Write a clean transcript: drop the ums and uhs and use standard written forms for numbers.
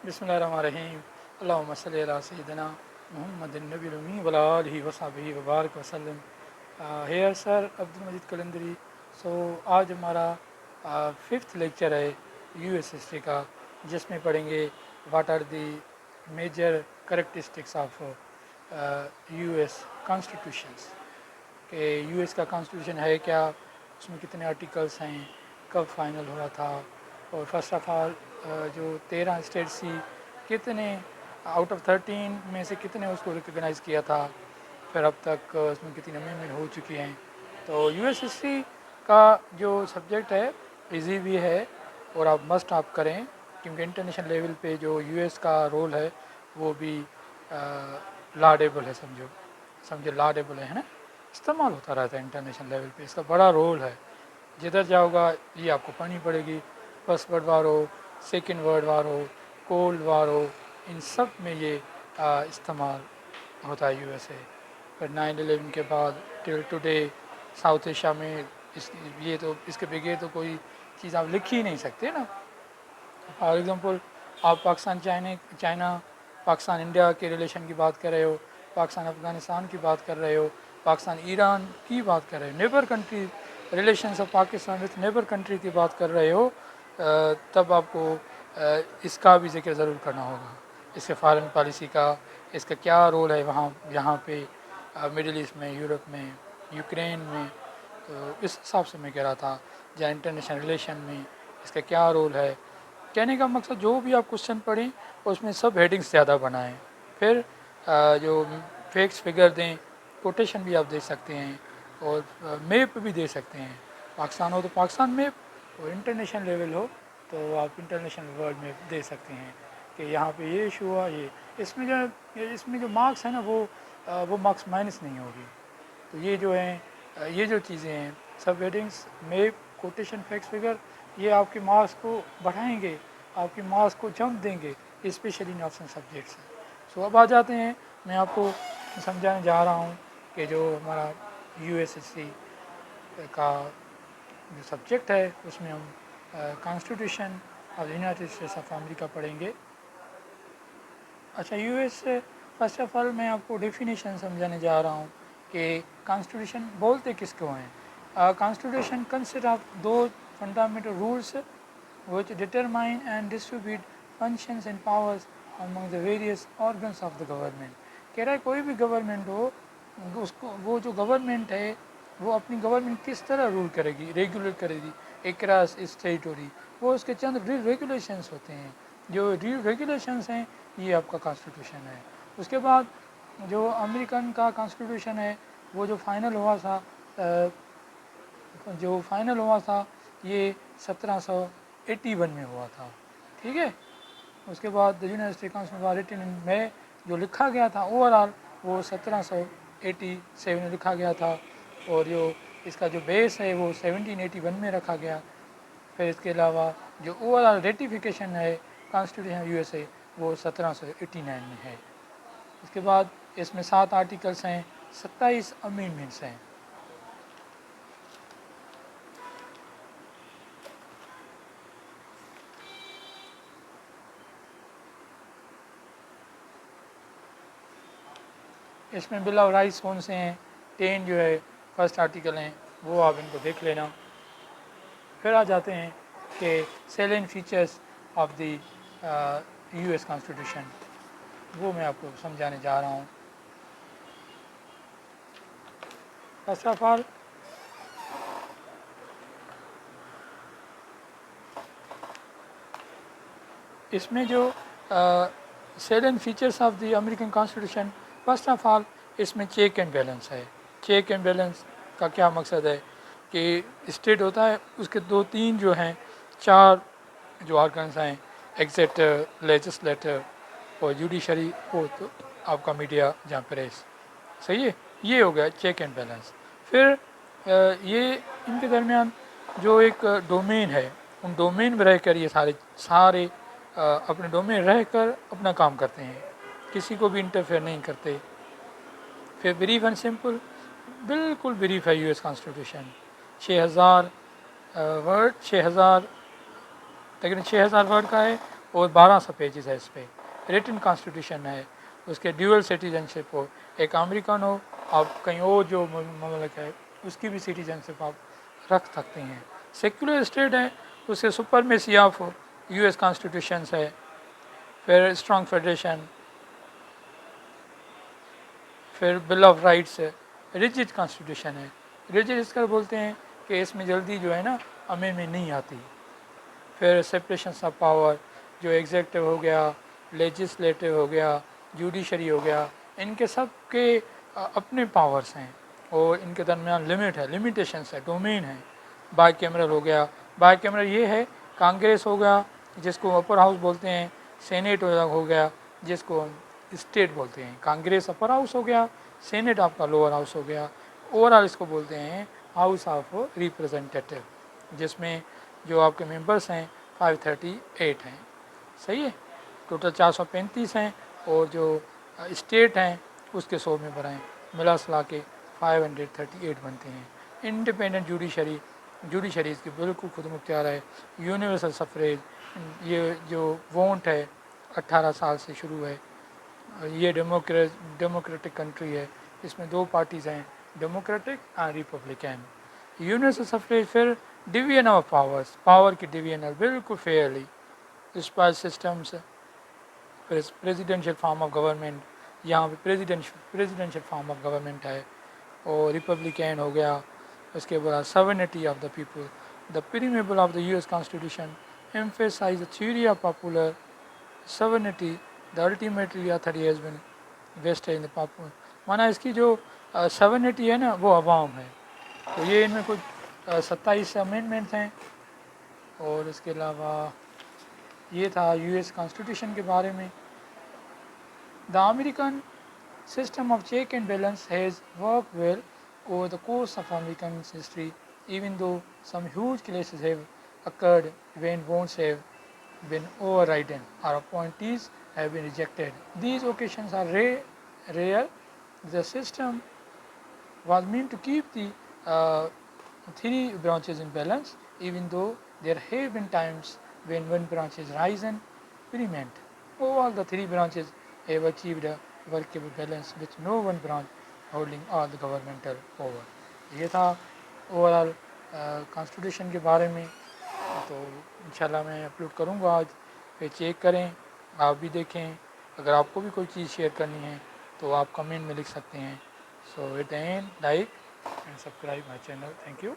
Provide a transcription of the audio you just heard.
बिस्मिल्लाहिर्रहमानिर्रहीम। अल्लाहुम्मा सल्लि अला सय्यिदिना मुहम्मदिन नबील उम्मी व अला आलिहि व सहबिहि व बारिक वसल्लम। Here sir Abdul Majeed Qalandari. So आज हमारा फिफ्थ लेक्चर है यूएस हिस्ट्री का, जिसमें पढ़ेंगे what are the major characteristics of US constitutions, कि यूएस का कॉन्स्टिट्यूशन है क्या, उसमें कितने आर्टिकल्स हैं, कब फाइनल हुआ था, और फर्स्ट ऑफ ऑल जो 13 स्टेट्स थी, कितने आउट ऑफ 13 में से कितने उसको रिकगनाइज़ किया था, फिर अब तक उसमें कितनी अमेंडमेंट हो चुकी हैं। तो यूएस हिस्ट्री का जो सब्जेक्ट है इजी भी है और आप मस्ट आप करें, क्योंकि इंटरनेशनल लेवल पे जो यूएस का रोल है वो भी लाडेबल है, समझो लाडेबल है ना, इस्तेमाल होता रहता है इंटरनेशनल लेवल पे, इसका बड़ा रोल है। जिधर जाओगा ये आपको पढ़नी पड़ेगी। फर्स्ट वर्ल्ड वार हो, सेकेंड वर्ल्ड वार हो, कोल्ड वार हो, इन सब में ये इस्तेमाल होता है यूएसए। फिर 9/11 के बाद टिल टुडे साउथ एशिया में ये तो इसके बगैर तो कोई चीज़ आप लिख ही नहीं सकते ना। फॉर एग्ज़ाम्पल आप चाइना पाकिस्तान इंडिया के रिलेशन की बात कर रहे हो, पाकिस्तान अफ़गानिस्तान की बात कर रहे हो, पाकिस्तान ईरान की बात कर रहे हो, neighbour country relations of Pakistan with neighbour country की बात कर रहे हो, तब आपको इसका भी जिक्र ज़रूर करना होगा, इसके फॉरेन पॉलिसी का, इसका क्या रोल है वहाँ यहाँ पे मिडिल ईस्ट में, यूरोप में, यूक्रेन में। तो इस हिसाब से मैं कह रहा था या इंटरनेशनल रिलेशन में इसका क्या रोल है। कहने का मकसद जो भी आप क्वेश्चन पढ़ें उसमें सब हेडिंग्स ज़्यादा बनाएं, फिर जो फैक्ट्स फिगर दें, कोटेशन भी आप दे सकते हैं और मैप भी दे सकते हैं। पाकिस्तान हो तो पाकिस्तान मैप, और इंटरनेशनल लेवल हो तो आप इंटरनेशनल वर्ल्ड मैप दे सकते हैं कि यहाँ पे ये इशू हुआ, ये इसमें जो मार्क्स है ना वो मार्क्स माइनस नहीं होगी। तो ये जो हैं ये जो चीज़ें हैं, सब headings, map, quotation, facts figure, ये आपके मार्क्स को बढ़ाएंगे, आपके मार्क्स को जंप देंगे, स्पेशली इन ऑप्शन सब्जेक्ट्स हैं। सो अब आ जाते हैं, मैं आपको समझाने जा रहा हूँ कि जो हमारा यूएसएससी का जो सब्जेक्ट है उसमें हम constitution of United states of America पढ़ेंगे। अच्छा, यूएस फर्स्ट ऑफ ऑल मैं आपको डेफिनेशन समझाने जा रहा हूँ कि कॉन्स्टिट्यूशन बोलते किसको हैं। कॉन्स्टिट्यूशन कंसिस्ट ऑफ दो fundamental rules which determine and distribute functions and powers among the various organs of the government। कह रहा है कोई भी गवर्नमेंट हो, उसको वो जो गवर्नमेंट है वो अपनी गवर्नमेंट किस तरह रूल करेगी, रेगुलेट करेगी एक्रॉस इस टेरिटोरी, वो उसके चंद रेगुलेशंस होते हैं। जो रेगुलेशंस हैं ये आपका कॉन्स्टिट्यूशन है। उसके बाद जो अमेरिकन का कॉन्स्टिट्यूशन है वो जो फाइनल हुआ था ये 1781 में हुआ था, ठीक है। उसके बाद United States constitution written in में जो लिखा गया था ओवरऑल वो 1787 में लिखा गया था, और जो इसका जो बेस है वो 1781 में रखा गया। फिर इसके अलावा जो ओवरऑल रेटिफिकेशन है कॉन्स्टिट्यूशन यूएसए वो 1789 में है। उसके बाद इसमें 7 आर्टिकल्स हैं, 27 अमेंडमेंट्स हैं। इसमें बिल ऑफ राइट्स कौन से हैं, 10 जो है फर्स्ट आर्टिकल हैं, वो आप इनको देख लेना। फिर आ जाते हैं कि salient features of the US constitution, वो मैं आपको समझाने जा रहा हूँ। फर्स्ट ऑफ ऑल इसमें जो salient features of the American constitution, first of all इसमें चेक एंड बैलेंस है। चेक एंड बैलेंस का क्या मकसद है कि स्टेट होता है उसके 2-3 जो हैं 4 जो ऑर्गन्स हैं, एग्जीक्यूटिव, लेजिस्लेटिव और जुडिशरी हो तो आपका मीडिया जहाँ प्रेस, सही है, ये हो गया चेक एंड बैलेंस। फिर ये इनके दरमियान जो एक डोमेन है, उन डोमेन में रह कर ये सारे अपने डोमेन रह कर अपना काम करते हैं, किसी को भी इंटरफेयर नहीं करते। फिर ब्रीफ एंड सिंपल, बिल्कुल ब्रीफ है यूएस कॉन्स्टिट्यूशन, 6000 वर्ड, 6000 वर्ड का है, اور 1200 پیجز ہے اس پہ. ریٹن کانسٹیٹیوشن ہے, اس کے ڈیول سٹیزنشپ ہو, ایک امریکن ہو, آپ کہیں اور جو مملک ہے اس کی بھی سٹیزنشپ آپ رکھ سکتے ہیں. سیکولر اسٹیٹ ہے, اس کے سپرمیسی آف یو ایس کانسٹیٹیوشنس ہے. پھر اسٹرانگ فیڈریشن, پھر بل آف رائٹس ہے. ریجڈ کانسٹیٹیوشن ہے. ریجڈ اس کا بولتے ہیں کہ اس میں جلدی جو ہے نا امینڈمنٹ نہیں آتی. پھر سپریشنس آف پاور, جو ایگزیکٹو ہو گیا, لیجسلیٹو ہو گیا, جوڈیشری ہو گیا, ان کے سب کے اپنے پاورس ہیں اور ان کے درمیان لمٹ ہے, لمیٹیشنس ہے, ڈومین ہے. بائی کیمرل ہو گیا. بائی کیمرل یہ ہے کانگریس ہو گیا جس کو اپر ہاؤس بولتے ہیں, سینیٹ ہو گیا جس کو ہم اسٹیٹ بولتے ہیں. کانگریس اپر ہاؤس ہو گیا, سینیٹ آپ کا لوور ہاؤس ہو گیا. اوور آل اس کو بولتے ہیں ہاؤس آف ریپرزنٹیٹیو, جس میں جو آپ کے ممبرس ہیں 538 ہیں. صحیح ہے, ٹوٹل 435 ہیں, اور جو اسٹیٹ ہیں اس کے 100 ممبر ہیں, ملا سلا کے 538 بنتے ہیں. انڈیپینڈنٹ جوڈیشری, جوڈیشری اس کی بالکل خود مختار ہے. یونیورسل سفریج, یہ جو ووٹ ہے 18 سال سے شروع ہے. یہ ڈیموکریٹک کنٹری ہے, اس میں 2 پارٹیز ہیں, ڈیموکریٹک اور ریپبلکن. Universal suffrage. پھر ڈویژن آف پاورس, پاور کی ڈویژن ہے بالکل فیئرلی. اسپائس سسٹمس, پھر پریزیڈینشیل فارم آف گورنمنٹ, یہاں پہ پریزیڈینشیل فارم آف گورنمنٹ ہے. اور ریپبلکن ہو گیا. اس کے بعد sovereignty of the people. The preamble of the US ایس کانسٹیٹیوشن emphasize the theory of popular sovereignty. The ultimately authority has been vested in the popular. مانا اس کی جو سورنٹی ہے نا وہ عوام ہے. تو یہ ان میں کچھ 27 امینڈمنٹس ہیں. اور اس کے علاوہ یہ تھا یو ایس کانسٹیٹیوشن کے بارے میں. دا American system of check and balance has worked well over the course of American history, even though some huge clashes have occurred when votes have been overridden or appointees have been rejected. These occasions are rare. The system was meant to keep the three branches in balance, even though there have been times when one branch has risen preeminent. All the three branches have achieved a workable balance with no one branch holding all the governmental power. یہ تھا over all constitution کے بارے میں. تو انشاءاللہ میں upload کروں گا آج, پھر چیک کریں, آپ بھی دیکھیں. اگر آپ کو بھی کوئی چیز شیئر کرنی ہے تو آپ کمنٹ میں لکھ سکتے ہیں. So at the end like and subscribe my channel. Thank you.